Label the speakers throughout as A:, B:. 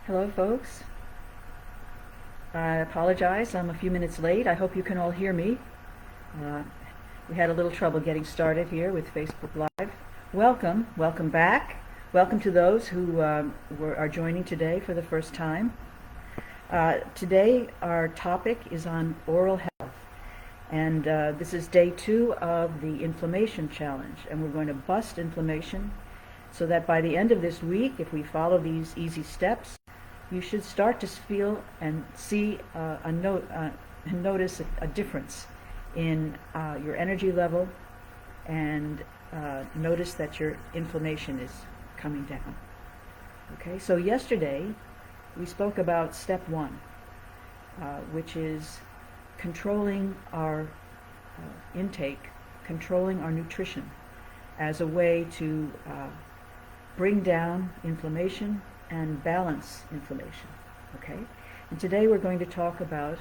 A: Hello, folks. I apologize, I'm a few minutes late. I hope you can all hear me. Uh, we had a little trouble getting started here with Facebook Live. Welcome back. Welcome to those who are joining today for the first time. Today our topic is on oral health, and this is day 2 of the inflammation challenge, and we're going to bust inflammation so that by the end of this week, if we follow these easy steps, you should start to feel and see and notice a difference in your energy level, and notice that your inflammation is coming down. Okay, so yesterday we spoke about step 1, which is controlling our intake, controlling our nutrition as a way to bring down inflammation and balance inflammation. Okay? And today we're going to talk about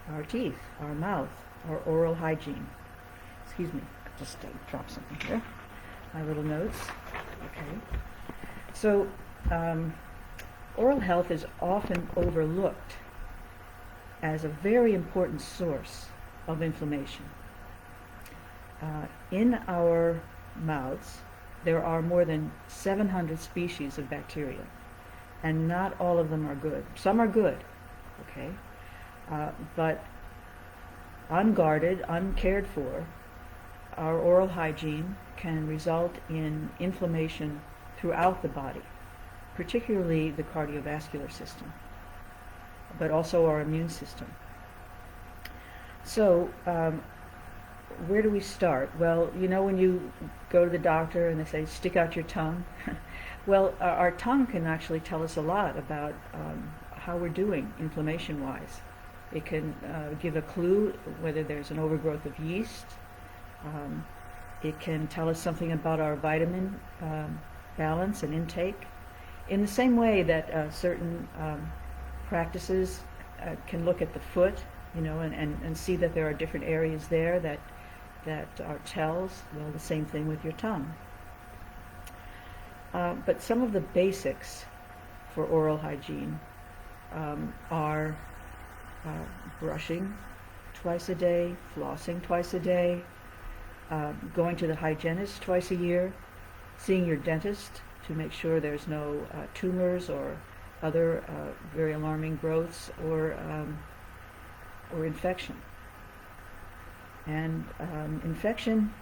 A: our teeth, our mouth, our oral hygiene. Excuse me, I just dropped something here. My little notes. Okay. So, oral health is often overlooked as a very important source of inflammation. In our mouths, there are more than 700 species of bacteria, and not all of them are good. Some are good, okay? But unguarded, uncared for, our oral hygiene can result in inflammation throughout the body, particularly the cardiovascular system, but also our immune system. So, where do we start? Well, you know when you go to the doctor and they say, stick out your tongue? Well, our tongue can actually tell us a lot about how we're doing inflammation-wise. It can give a clue whether there's an overgrowth of yeast. It can tell us something about our vitamin balance and intake. In the same way that certain practices can look at the foot, you know, and see that there are different areas there that are tells. Well, the same thing with your tongue. But some of the basics for oral hygiene are brushing twice a day, flossing twice a day, going to the hygienist twice a year, seeing your dentist to make sure there's no tumors or other very alarming growths or infection. And infection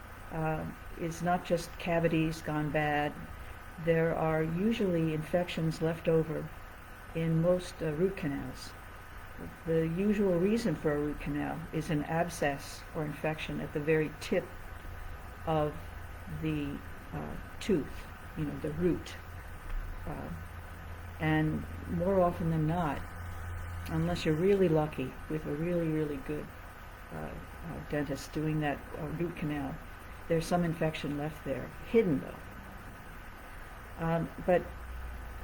A: is not just cavities gone bad. There are usually infections left over in most root canals. The usual reason for a root canal is an abscess or infection at the very tip of the tooth, you know, the root. And more often than not, unless you're really lucky with a really, really good dentist doing that root canal, there's some infection left there, hidden though. But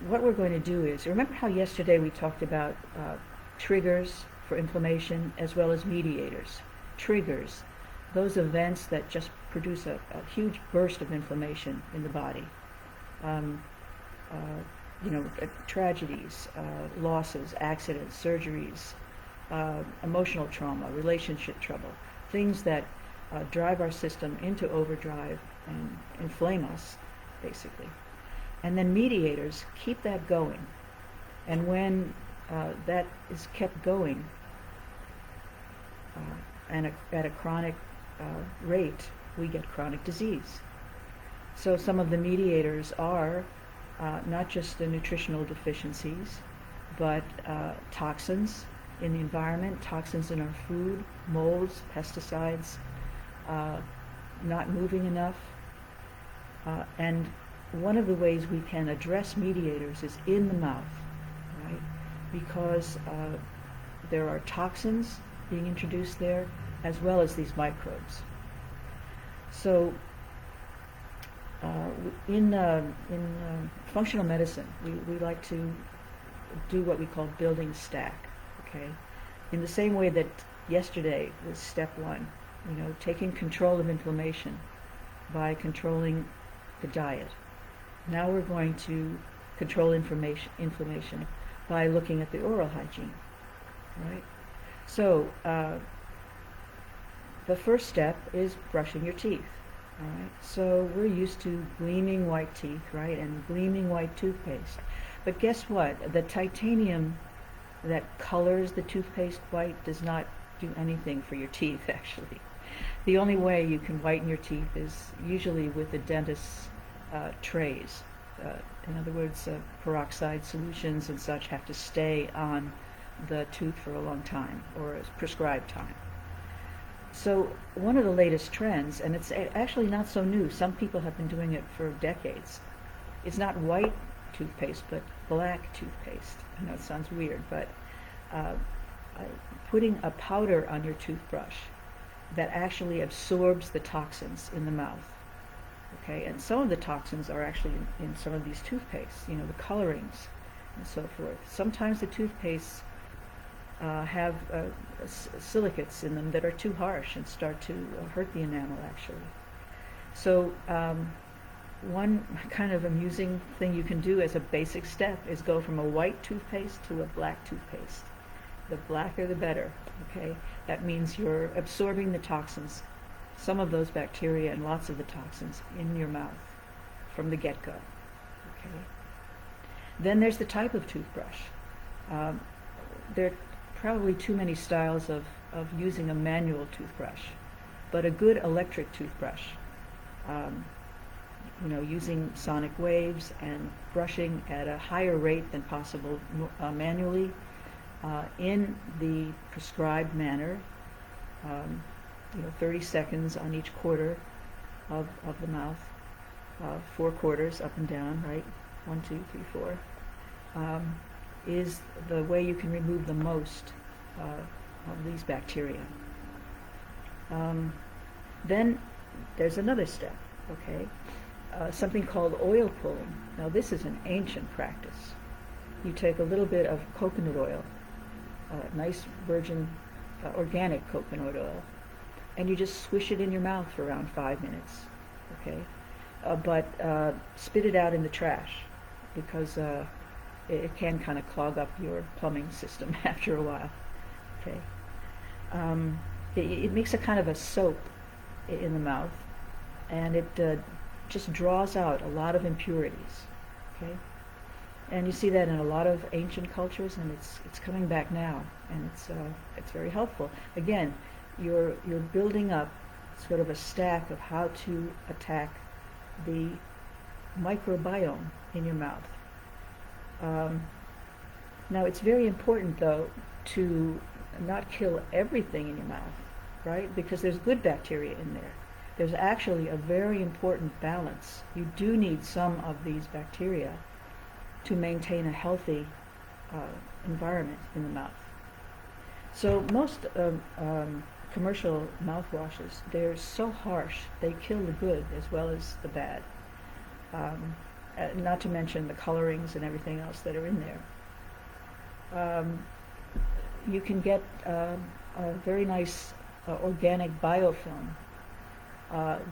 A: what we're going to do is, remember how yesterday we talked about triggers for inflammation as well as mediators. Triggers, those events that just produce a huge burst of inflammation in the body. Tragedies, losses, accidents, surgeries, emotional trauma, relationship trouble, things that drive our system into overdrive and inflame us, basically. And then mediators keep that going. And when that is kept going and at a chronic rate, we get chronic disease. So some of the mediators are not just the nutritional deficiencies, but toxins in the environment, toxins in our food, molds, pesticides, not moving enough. And one of the ways we can address mediators is in the mouth, right? Because there are toxins being introduced there, as well as these microbes. So in functional medicine, we like to do what we call building stack, okay? In the same way that yesterday was step 1, you know, taking control of inflammation by controlling the diet. Now we're going to control inflammation by looking at the oral hygiene, right? So the first step is brushing your teeth. All right. So we're used to gleaming white teeth, right, and gleaming white toothpaste. But guess what? The titanium that colors the toothpaste white does not do anything for your teeth, actually. The only way you can whiten your teeth is usually with the dentist's trays. In other words, peroxide solutions and such have to stay on the tooth for a long time, or a prescribed time. So one of the latest trends, and it's actually not so new, some people have been doing it for decades, it's not white toothpaste, but black toothpaste. I know it sounds weird, but putting a powder on your toothbrush that actually absorbs the toxins in the mouth. Okay, and some of the toxins are actually in some of these toothpastes, you know, the colorings and so forth. Sometimes the toothpastes have silicates in them that are too harsh and start to hurt the enamel, actually. So one kind of amusing thing you can do as a basic step is go from a white toothpaste to a black toothpaste. The blacker the better, okay? That means you're absorbing the toxins, some of those bacteria and lots of the toxins in your mouth from the get-go, okay? Then there's the type of toothbrush. There are probably too many styles of using a manual toothbrush, but a good electric toothbrush, you know, using sonic waves and brushing at a higher rate than possible manually, in the prescribed manner, you know, 30 seconds on each quarter of the mouth, 4 quarters up and down, right? 1, 2, 3, 4, is the way you can remove the most of these bacteria. Then there's another step, okay? Something called oil pulling. Now this is an ancient practice. You take a little bit of coconut oil, nice virgin organic coconut oil, and you just swish it in your mouth for around 5 minutes, okay? But spit it out in the trash, because it can kind of clog up your plumbing system after a while, okay? It makes a kind of a soap in the mouth, and it just draws out a lot of impurities, okay? And you see that in a lot of ancient cultures, and it's coming back now, and it's very helpful. Again, you're building up sort of a stack of how to attack the microbiome in your mouth. Now it's very important, though, to not kill everything in your mouth, right? Because there's good bacteria in there. There's actually a very important balance. You do need some of these bacteria to maintain a healthy environment in the mouth. So most commercial mouthwashes, they're so harsh, they kill the good as well as the bad. Not to mention the colorings and everything else that are in there. You can get a very nice organic biofilm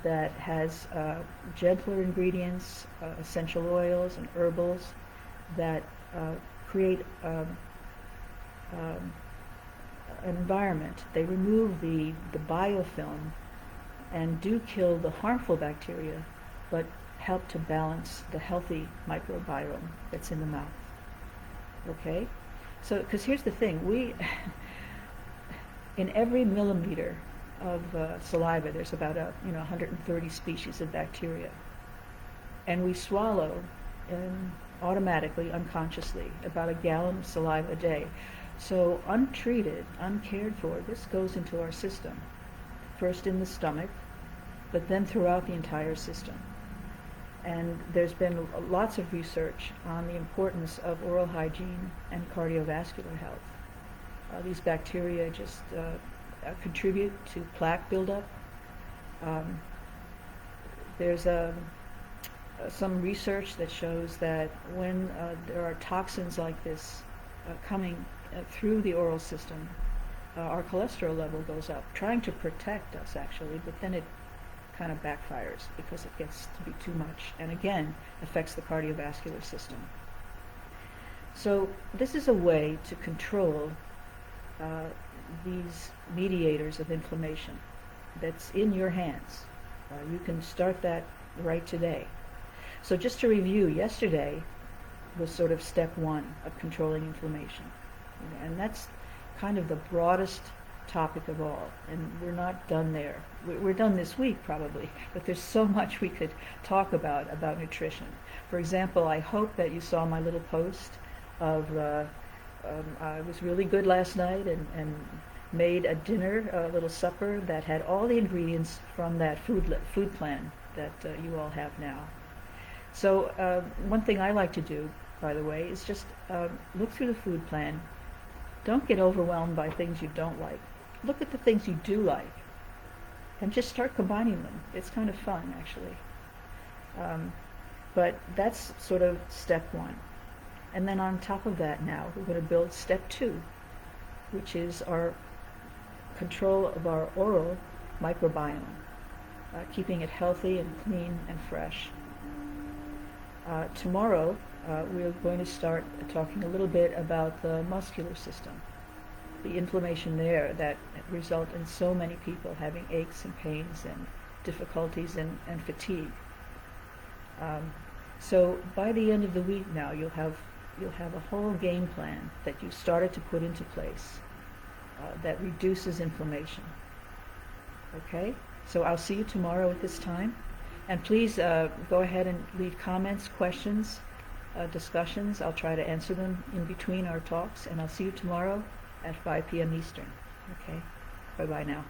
A: that has gentler ingredients, essential oils and herbals that create an environment. They remove the biofilm and do kill the harmful bacteria, but help to balance the healthy microbiome that's in the mouth. Okay? So, because here's the thing, we, in every millimeter of saliva, there's about 130 species of bacteria. And we swallow automatically, unconsciously, about a gallon of saliva a day. So untreated, uncared for, this goes into our system. First in the stomach, but then throughout the entire system. And there's been lots of research on the importance of oral hygiene and cardiovascular health. These bacteria just contribute to plaque buildup. There's some research that shows that when there are toxins like this coming through the oral system, our cholesterol level goes up, trying to protect us actually, but then it kind of backfires because it gets to be too much, and again affects the cardiovascular system. So this is a way to control uh, these mediators of inflammation that's in your hands. You can start that right today. So just to review, yesterday was sort of step one of controlling inflammation. And that's kind of the broadest topic of all. And we're not done there. We're done this week probably, but there's so much we could talk about nutrition. For example, I hope that you saw my little post of I was really good last night and made a dinner, a little supper that had all the ingredients from that food plan that you all have now. So one thing I like to do, by the way, is just look through the food plan. Don't get overwhelmed by things you don't like. Look at the things you do like and just start combining them. It's kind of fun, actually. But that's sort of step one. And then on top of that now, we're going to build step two, which is our control of our oral microbiome, keeping it healthy and clean and fresh. Tomorrow, we're going to start talking a little bit about the muscular system, the inflammation there that result in so many people having aches and pains and difficulties and fatigue. So by the end of the week now, you'll have a whole game plan that you've started to put into place that reduces inflammation. Okay? So I'll see you tomorrow at this time. And please go ahead and leave comments, questions, discussions. I'll try to answer them in between our talks. And I'll see you tomorrow at 5 p.m. Eastern. Okay? Bye-bye now.